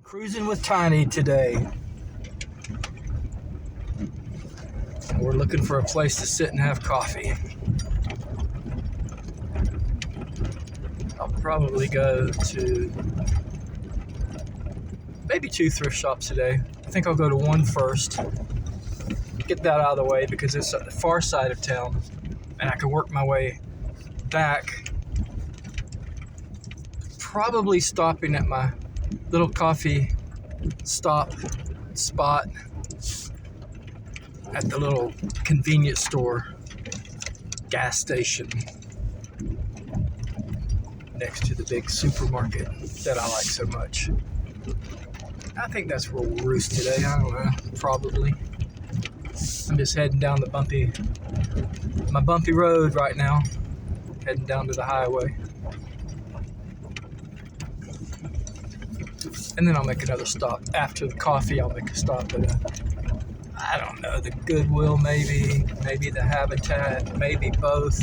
Cruising with Tiny today. We're looking for a place to sit and have coffee. I'll probably go to maybe 2 thrift shops today. I think I'll go to one first, get that out of the way because it's at the far side of town and I can work my way back, probably stopping at my little coffee spot at the little convenience store gas station next to the big supermarket that I like so much. I think that's where we'll roost today. I don't know, probably. I'm just heading down my bumpy road right now, heading down to the highway. And then I'll make another stop. After the coffee, I'll make a stop at I don't know, the Goodwill maybe the Habitat, maybe both.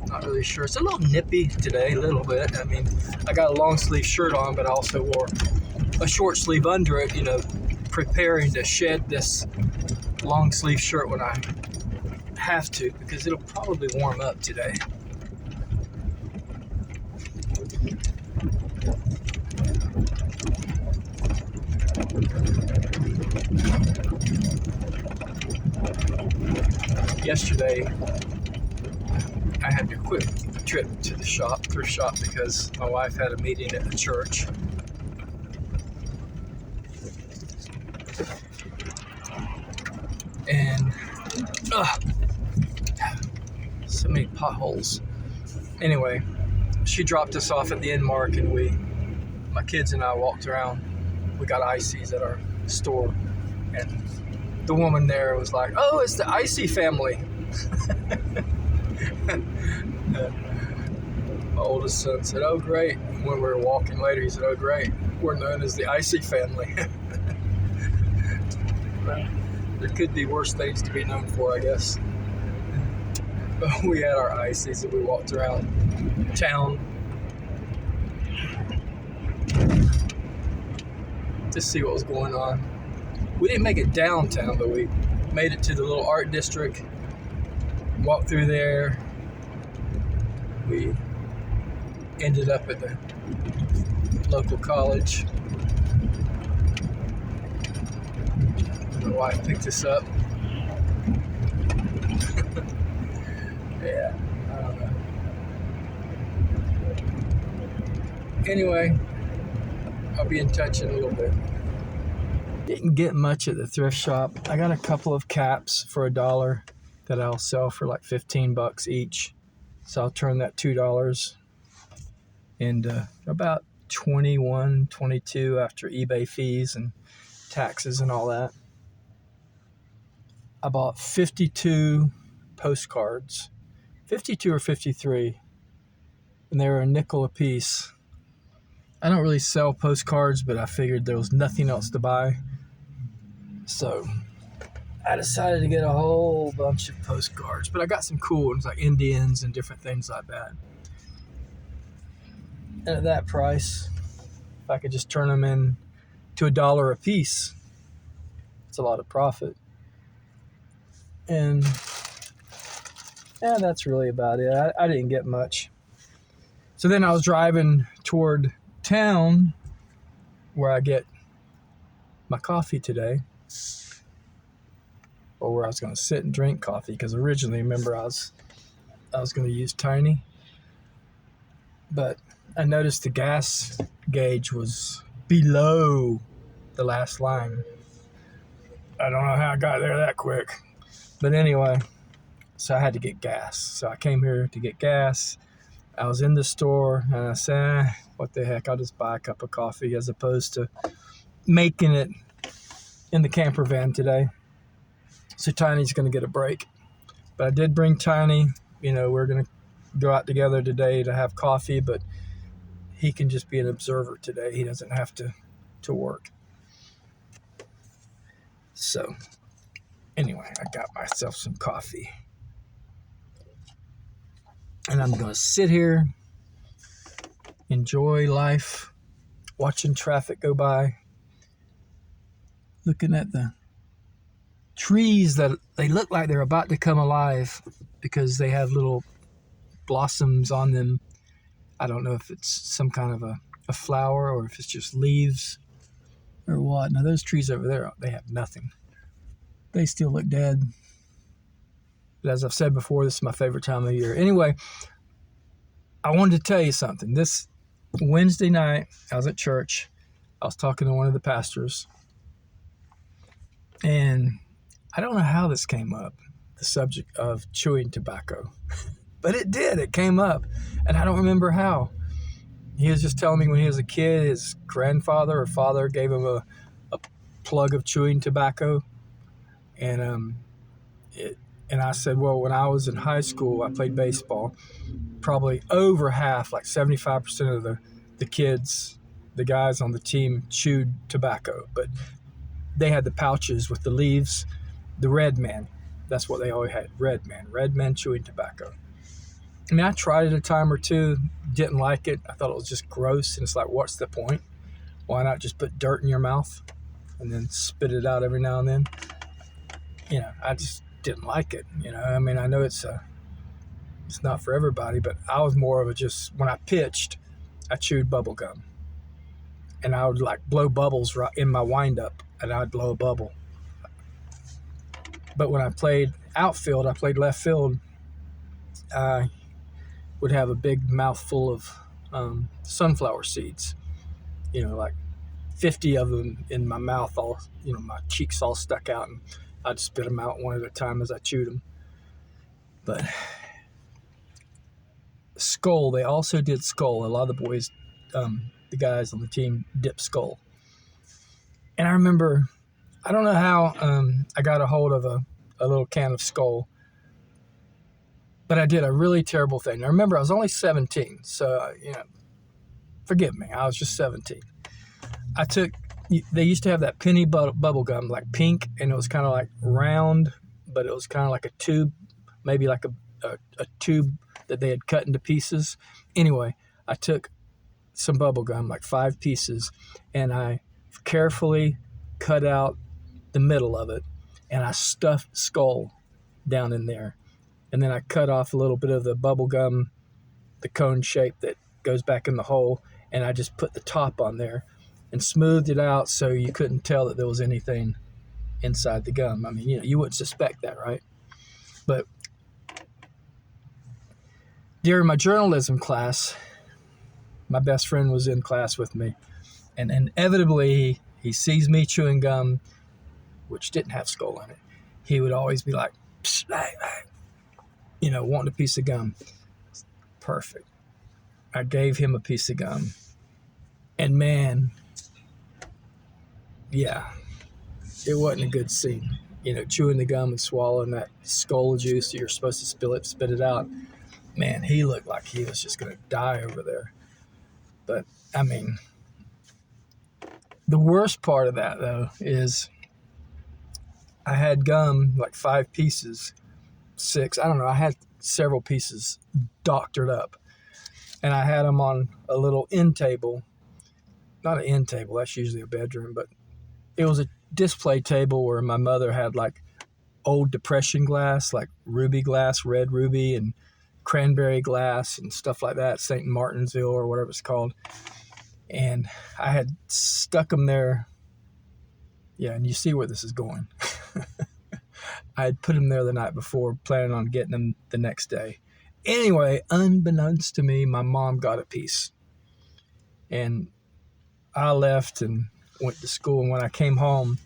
Not really sure. It's a little nippy today, a little bit. I mean, I got a long sleeve shirt on, but I also wore a short sleeve under it, preparing to shed this long sleeve shirt when I have to, because it'll probably warm up today. Yesterday, I had to quit the trip to the thrift shop, because my wife had a meeting at the church. And, so many potholes. Anyway, she dropped us off at the end mark, and my kids and I walked around. We got ices at our store, and the woman there was like, "Oh, it's the Icy family." My oldest son said, "Oh, great." When we were walking later, he said, "Oh, great. We're known as the Icy family." There could be worse things to be known for, I guess. But we had our ices and we walked around town to see what was going on. We didn't make it downtown, but we made it to the little art district, walked through there. We ended up at the local college. My wife picked us up. Yeah, I don't know. Anyway, I'll be in touch in a little bit. Didn't get much at the thrift shop. I got a couple of caps for $1 that I'll sell for like $15 each. So I'll turn that $2 into about $21, $22 after eBay fees and taxes and all that. I bought 52 postcards, 52 or 53, and they were a nickel a piece. I don't really sell postcards, but I figured there was nothing else to buy. So I decided to get a whole bunch of postcards, but I got some cool ones like Indians and different things like that. And at that price, if I could just turn them in to $1 a piece, it's a lot of profit. And that's really about it. I didn't get much. So then I was driving toward town where I get my coffee today, or where I was going to sit and drink coffee, because originally, remember, I was going to use Tiny, but I noticed the gas gauge was below the last line. I don't know how I got there that quick, but anyway, so I had to get gas. So I came here to get gas. I was in the store and I said, what the heck, I'll just buy a cup of coffee as opposed to making it in the camper van today. So Tiny's going to get a break. But I did bring Tiny. We're going to go out together today to have coffee, but he can just be an observer today. He doesn't have to work. So anyway, I got myself some coffee. And I'm going to sit here enjoy life, watching traffic go by, looking at the trees that they look like they're about to come alive because they have little blossoms on them. I don't know if it's some kind of a flower or if it's just leaves or what. Now those trees over there, they have nothing. They still look dead. But as I've said before, this is my favorite time of year. Anyway, I wanted to tell you something. This Wednesday night, I was at church. I was talking to one of the pastors. And I don't know how this came up, the subject of chewing tobacco. But it did. It came up. And I don't remember how. He was just telling me when he was a kid, his grandfather or father gave him a plug of chewing tobacco. And I said, well, when I was in high school, I played baseball. Probably over half, like 75% of the kids, the guys on the team, chewed tobacco. But they had the pouches with the leaves, the red man. That's what they always had, red man chewing tobacco. I mean, I tried it a time or two, didn't like it. I thought it was just gross. And it's like, what's the point? Why not just put dirt in your mouth and then spit it out every now and then? You know, I just didn't like it. You know, I mean, I know it's not for everybody, but I was more of a just, when I pitched, I chewed bubble gum. And I would like blow bubbles right in my windup, and I'd blow a bubble. But when I played outfield, I played left field, I would have a big mouthful of sunflower seeds, you know, like 50 of them in my mouth, all, you know, my cheeks all stuck out, and I'd spit them out one at a time as I chewed them. But Skull, they also did Skull. A lot of the boys, the guys on the team, dipped Skull. And I remember, I don't know how I got a hold of a little can of Skull, but I did a really terrible thing. Now remember, I was only 17, so, you know, forgive me, I was just 17. They used to have that penny bubble gum, like pink, and it was kind of like round, but it was kind of like a tube, maybe like a tube that they had cut into pieces. Anyway, I took some bubble gum, like 5 pieces, and I carefully cut out the middle of it, and I stuffed Skull down in there. And then I cut off a little bit of the bubble gum, the cone shape that goes back in the hole, and I just put the top on there and smoothed it out so you couldn't tell that there was anything inside the gum. I mean, you know, you wouldn't suspect that, right? But during my journalism class, my best friend was in class with me, and inevitably he sees me chewing gum, which didn't have Skull in it. He would always be like, psh, hey, you know, wanting a piece of gum. Perfect. I gave him a piece of gum. And man, yeah, it wasn't a good scene. You know, chewing the gum and swallowing that Skull juice, you're supposed to spit it out. Man, he looked like he was just going to die over there. But, I mean, the worst part of that, though, is I had gum, like 5 pieces, 6, I don't know, I had several pieces doctored up. And I had them on a little end table. Not an end table, that's usually a bedroom, but it was a display table where my mother had like old depression glass, like ruby glass, red ruby, and cranberry glass and stuff like that, St. Martinsville or whatever it's called. And I had stuck them there. Yeah, and you see where this is going. I had put them there the night before, planning on getting them the next day. Anyway, unbeknownst to me, my mom got a piece. And I left and went to school. And when I came home,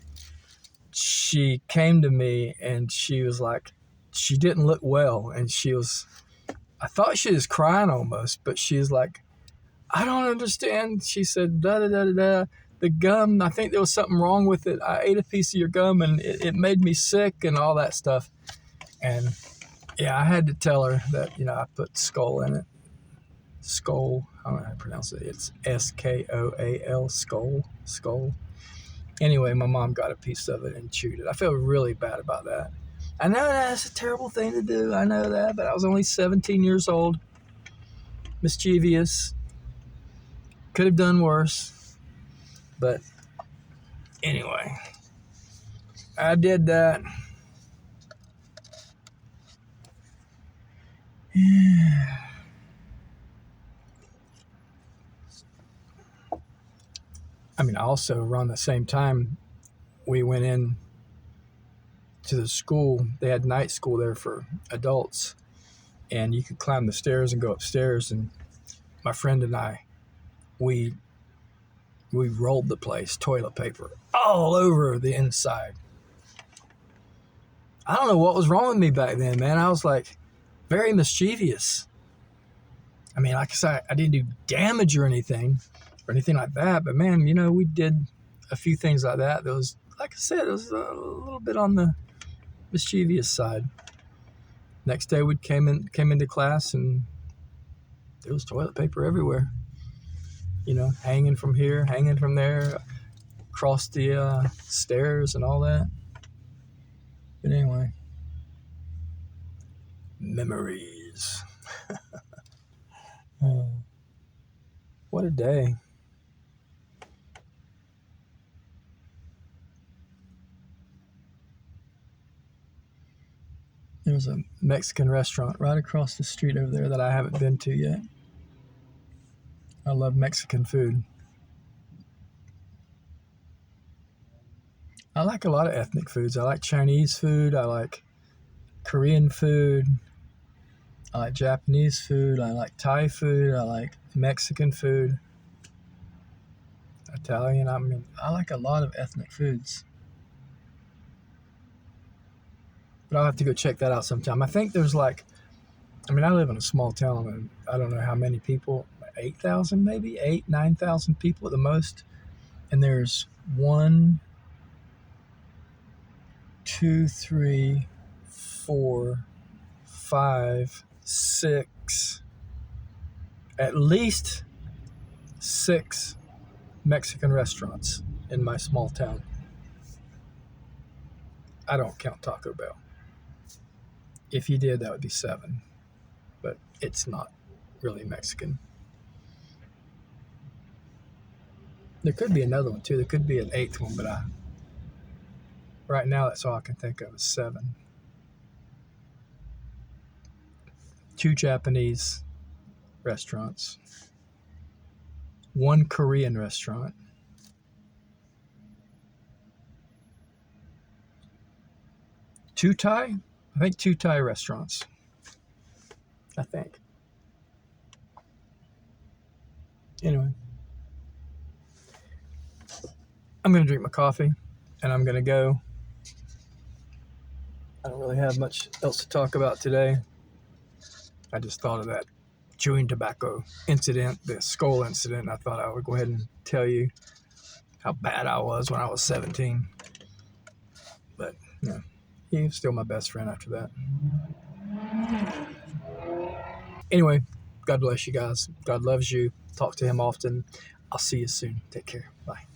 she came to me and she was like, she didn't look well. And I thought she was crying almost, but she was like, I don't understand. She said, da-da-da-da-da. The gum, I think there was something wrong with it. I ate a piece of your gum and it made me sick and all that stuff. And yeah, I had to tell her that, you know, I put Skull in it. Skull, I don't know how to pronounce it. It's S-K-O-A-L, Skull. Anyway, my mom got a piece of it and chewed it. I feel really bad about that. I know that's a terrible thing to do. I know that, but I was only 17 years old. Mischievous. Could have done worse. But anyway, I did that. I mean, also around the same time, we went in to the school. They had night school there for adults, and you could climb the stairs and go upstairs. And my friend and I, we rolled the place, toilet paper all over the inside. I don't know what was wrong with me back then, man. I was like very mischievous. I mean, like I said, I didn't do damage or anything like that. But man, you know, we did a few things like that. That was, like I said, it was a little bit on the mischievous side. Next day we came into class and there was toilet paper everywhere. You know, hanging from here, hanging from there, across the stairs and all that. But anyway, memories. What a day. There's a Mexican restaurant right across the street over there that I haven't been to yet. I love Mexican food. I like a lot of ethnic foods. I like Chinese food. I like Korean food. I like Japanese food. I like Thai food. I like Mexican food. Italian. I mean, I like a lot of ethnic foods. But I'll have to go check that out sometime. I think there's I live in a small town and I don't know how many people, 8,000 maybe, 9,000 people at the most. And there's 1, 2, 3, 4, 5, 6, at least 6 Mexican restaurants in my small town. I don't count Taco Bell. If you did, that would be 7. But it's not really Mexican. There could be another one too. There could be an 8th one, but right now that's all I can think of is 7. 2 Japanese restaurants. 1 Korean restaurant. 2 Thai? I think 2 Thai restaurants. I think. Anyway. I'm going to drink my coffee and I'm going to go. I don't really have much else to talk about today. I just thought of that chewing tobacco incident, the skull incident. I thought I would go ahead and tell you how bad I was when I was 17. But, you know, he was still my best friend after that. Anyway, God bless you guys. God loves you. Talk to him often. I'll see you soon. Take care. Bye.